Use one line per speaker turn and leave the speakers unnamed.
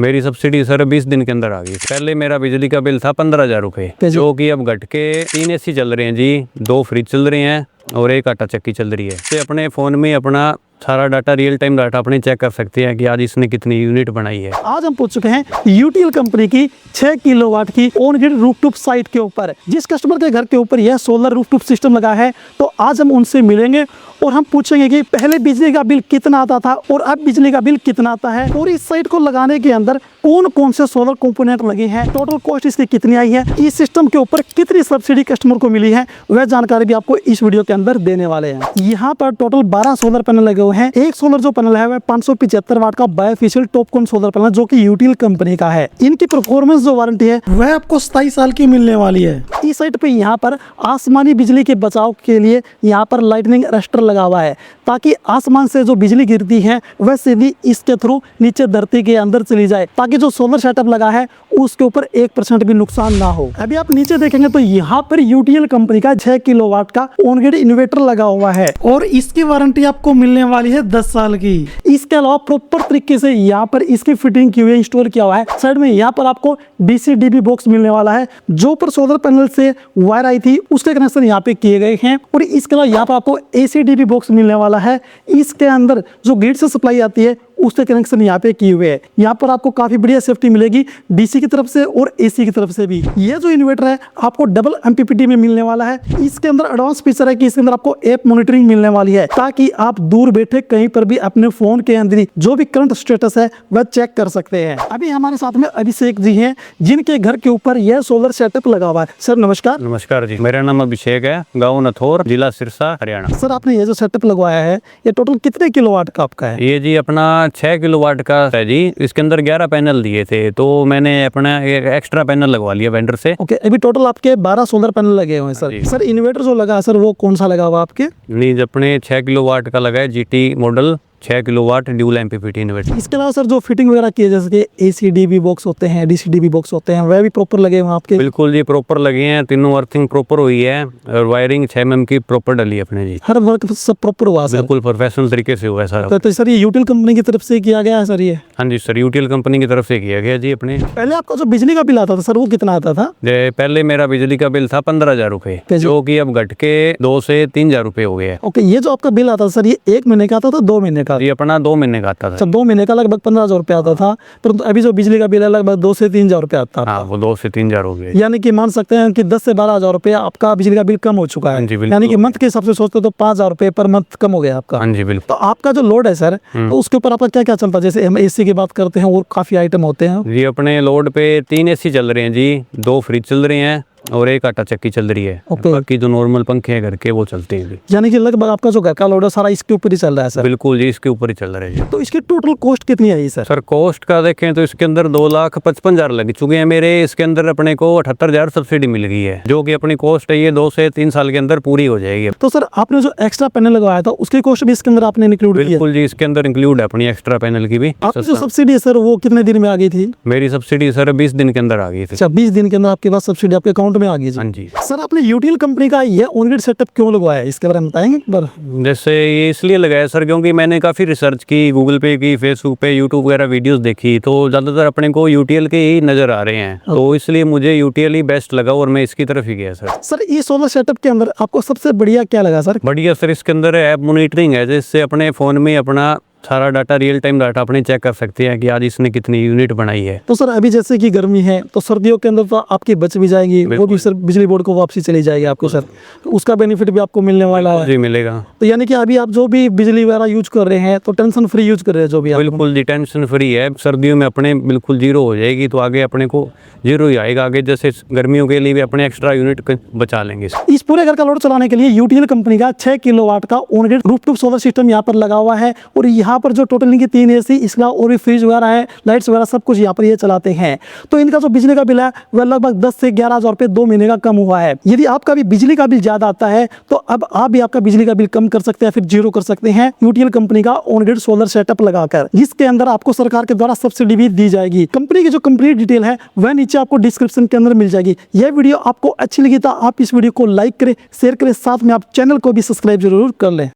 मेरी subsidy sir 20 दिन के अंदर आ गई। पहले मेरा बिजली का बिल था 15,000 रुपए, जो कि अब घट के 3 AC चल रहे हैं जी, 2 फ्रिज चल रहे हैं और 1 आटा चक्की चल रही है। तो अपने फोन में अपना सारा डाटा, रियल टाइम डाटा अपने चेक कर सकते हैं कि आज इसने कितनी यूनिट बनाई है।
आज हम पहुंच चुके हैं यूटीएल कंपनी की 6 किलोवाट की ऑन ग्रिड रूफटॉप साइट के ऊपर। जिस कस्टमर के घर के ऊपर यह सोलर रूफटॉप सिस्टम लगा है, तो आज हम उनसे मिलेंगे और हम पूछेंगे कि पहले बिजली का बिल कितना आता था और अब बिजली का बिल कितना आता है, और इस साइट को लगाने के अंदर कौन कौन से सोलर कंपोनेंट लगे हैं, टोटल कॉस्ट इसकी कितनी आई है, इस सिस्टम के ऊपर कितनी सब्सिडी कस्टमर को मिली है, वह जानकारी भी आपको इस वीडियो के अंदर देने वाले हैं। यहाँ पर टोटल 12 सोलर पैनल लगे हुए हैं। एक सोलर जो पैनल है वह 575 वाट का बायोफिशियल टॉपकॉन सोलर पैनल, जो कि यूटीएल कंपनी का है। इनकी परफॉर्मेंस जो वारंटी है वह आपको 27 साल की मिलने वाली है। इस साइट पे यहाँ पर आसमानी बिजली के बचाव के लिए यहाँ पर लाइटनिंग अरेस्टर लगा हुआ है, ताकि आसमान से जो बिजली गिरती है वह सीधी इसके थ्रू नीचे धरती के अंदर चली जाए, ताकि जो सोलर सेटअप लगा है उसके ऊपर 1% भी नुकसान ना हो। अभी आप नीचे देखेंगे तो यहाँ पर यूटीएल कंपनी का 6 किलोवाट का ऑन ग्रिड इन्वर्टर लगा हुआ है और इसकी वारंटी आपको मिलने वाली है 10 साल की। इसके अलावा प्रॉपर तरीके से यहाँ पर इसकी फिटिंग की हुई, इंस्टॉल किया हुआ है। साइड में यहाँ पर आपको DC-DB बॉक्स मिलने वाला है, जो पर सोलर पैनल से वायर आई थी उसके कनेक्शन यहाँ पे किए गए हैं। और इसके अलावा यहाँ पर आपको AC-DB बॉक्स मिलने वाला है। इसके अंदर जो ग्रिड से सप्लाई आती है उसके कनेक्शन यहाँ पे किए हुए हैं। यहाँ पर आपको काफी बढ़िया सेफ्टी मिलेगी DC की तरफ से और AC की तरफ से भी। ये जो इन्वर्टर है आपको डबल MPPT में मिलने वाला है। इसके अंदर एडवांस फीचर है कि इसके अंदर आपको ऐप मॉनिटरिंग मिलने वाली है, ताकि आप दूर बैठे कहीं पर भी अपने फोन के अंदर जो भी करंट स्टेटस है वह चेक कर सकते हैं। अभी हमारे साथ में अभिषेक जी हैं, जिनके घर के ऊपर यह सोलर सेटअप लगा हुआ है। सर नमस्कार।
नमस्कार जी, मेरा नाम अभिषेक है, गाँव नथौर, जिला सिरसा, हरियाणा।
सर आपने ये जो सेटअप लगवाया है ये टोटल कितने किलोवाट का आपका है?
ये जी अपना 6 किलोवाट का है जी। इसके अंदर 11 पैनल दिए थे, तो मैंने अपना एक एक्स्ट्रा पैनल लगवा लिया वेंडर से।
ओके, अभी टोटल आपके 12 सोलर पैनल लगे हुए हैं सर। सर इन्वर्टर जो लगा है सर वो कौन सा लगा हुआ आपके?
नहीं, अपने 6 किलोवाट का लगा है, GT model 6 kilowatt dual MPPT inverter.
इसके अलावा सर जो फिटिंग वगैरह की है, जैसे कि AC-DB बॉक्स होते हैं, DC-DB बॉक्स होते हैं, वह भी प्रॉपर लगे हुए हैं आपके?
बिल्कुल जी, प्रॉपर लगे हैं। तीनों अर्थिंग प्रॉपर हुई है और वायरिंग 6 mm की प्रॉपर डली है अपने जी।
हर वर्क सब प्रॉपर हुआ सर?
बिल्कुल प्रोफेशनल तरीके से हुआ है सारा।
तो सर ये यूटीएल कंपनी की तरफ से किया गया है सर ये?
हाँ जी सर, यूटीएल कंपनी की तरफ से किया गया जी। अपने
पहले आपका जो बिजली का बिल आता था सर वो कितना आता था?
पहले मेरा बिजली का बिल था 15,000 रुपए, जो कि अब घट के 2 से 3,000 रुपए हो गया है।
ओके, ये जो आपका बिल आता था सर ये 1 महीने का आता था 2 महीने का?
ये अपना 2 महीने का आता था।
2 महीने का लगभग 15,000 रुपए आता था, परंतु अभी जो बिजली का बिल है लगभग 2 से 3,000 रुपए आता है।
हाँ, वो 2 से 3,000 हो गए।
यानी कि मान सकते हैं कि 10 से 12,000 रुपए आपका बिजली का बिल कम हो चुका है। यानी कि मंथ के हिसाब से सोचते तो 5,000 रुपए पर मंथ कम हो गया आपका।
हाँ जी बिल्कुल।
तो आपका जो लोड है सर, तो उसके ऊपर आपका क्या क्या चलता है? जैसे हम AC की बात करते हैं और काफी आइटम होते हैं
जी। अपने लोड पे 3 AC चल रहे हैं जी, 2 फ्रिज चल रहे हैं और 1 आटा चक्की चल रही है। बाकी जो नॉर्मल पंखे हैं घर के वो चलते हैं।
यानी कि लगभग आपका जो घर का लोड है सारा इसके ऊपर ही चल रहा है सर?
बिल्कुल जी, इसके ऊपर ही चल रहा है।
तो इसकी टोटल कॉस्ट कितनी आई सर?
सर कॉस्ट का देखें तो इसके अंदर 2,55,000 लग चुके हैं मेरे। इसके अंदर अपने को 78,000 सब्सिडी मिल गई है, जो कि अपनी कॉस्ट है ये 2 से 3 साल के अंदर पूरी हो जाएगी।
तो सर आपने जो एक्स्ट्रा पैनल लगवाया था उसकी कॉस्ट भी इसके अंदर आपने इंक्लूड किया?
बिल्कुल जी, इसके अंदर इंक्लूड है अपनी एक्स्ट्रा पैनल की भी।
आपकी जो सब्सिडी है सर वो कितने दिन में आ गई थी?
मेरी सब्सिडी सर 20 दिन के अंदर आ गई थी।
20 दिन के अंदर आपके पास सब्सिडी आपके अकाउंट में आ गई?
हाँ जी।
सर आपने यूटीएल कंपनी का ये ऑन ग्रिड सेटअप क्यों लगवाया है, इसके बारे में बताएंगे एक बार?
जैसे ये इसलिए लगाया सर क्योंकि मैंने काफ़ी रिसर्च की, गूगल पे की, फेसबुक पे, यूट्यूब वगैरह वीडियोस देखी, तो ज़्यादातर अपने को यूटीएल के ही नज़र आ रहे हैं, तो इसलिए मुझे यूटीएल ही बेस्ट लगा और मैं इसकी तरफ ही गया सर।
सर ये सोलर सेटअप के अंदर आपको सबसे बढ़िया क्या लगा सर?
बढ़िया सर इसके अंदर ऐप मॉनिटरिंग है, जिससे अपने फ़ोन में अपना सारा डाटा, रियल टाइम डाटा अपने चेक कर सकते हैं कि आज इसने कितनी यूनिट बनाई है।
तो सर अभी जैसे कि गर्मी है तो सर्दियों के अंदर तो आपकी बच भी जाएगी, वो भी सर बिजली बोर्ड को वापसी चली जाएगी आपको सर, तो उसका बेनिफिट भी आपको मिलने वाला है?
जी मिलेगा।
तो यानी कि अभी आप जो भी बिजली वगैरह यूज कर रहे हैं तो टेंशन फ्री यूज कर रहे हैं जो भी?
बिल्कुल जी, टेंशन फ्री है। सर्दियों में अपने बिल्कुल जीरो हो जाएगी, तो आगे अपने को जीरो ही आएगा। आगे जैसे गर्मियों के लिए भी अपने एक्स्ट्रा यूनिट बचा लेंगे।
इस पूरे घर का लोड चलाने के लिए यूटीएल कंपनी का 6 किलोवाट का on grid rooftop solar system यहाँ पर लगा हुआ है। और यहाँ पर जो टोटल 3 AC, इसका और भी फ्रिज वगैरह है, लाइट्स वगैरह सब कुछ यहाँ पर ये चलाते हैं। तो इनका जो बिजली का बिल है वह लगभग 10 से 11,000 रुपए 2 महीने का कम हुआ है। यदि आपका भी बिजली का बिल ज्यादा आता है तो अब आप भी आपका बिजली का बिल कम कर सकते हैं, फिर जीरो कर सकते हैं यूटीएल कंपनी का ऑन ग्रिड सोलर सेटअप लगाकर, जिसके अंदर आपको सरकार के द्वारा सब्सिडी भी दी जाएगी। कंपनी की जो कंप्लीट डिटेल है वह नीचे आपको डिस्क्रिप्शन के अंदर मिल जाएगी। यह वीडियो आपको अच्छी लगी तो आप इस वीडियो को लाइक करें, शेयर करें, साथ में आप चैनल को भी सब्सक्राइब जरूर कर लें।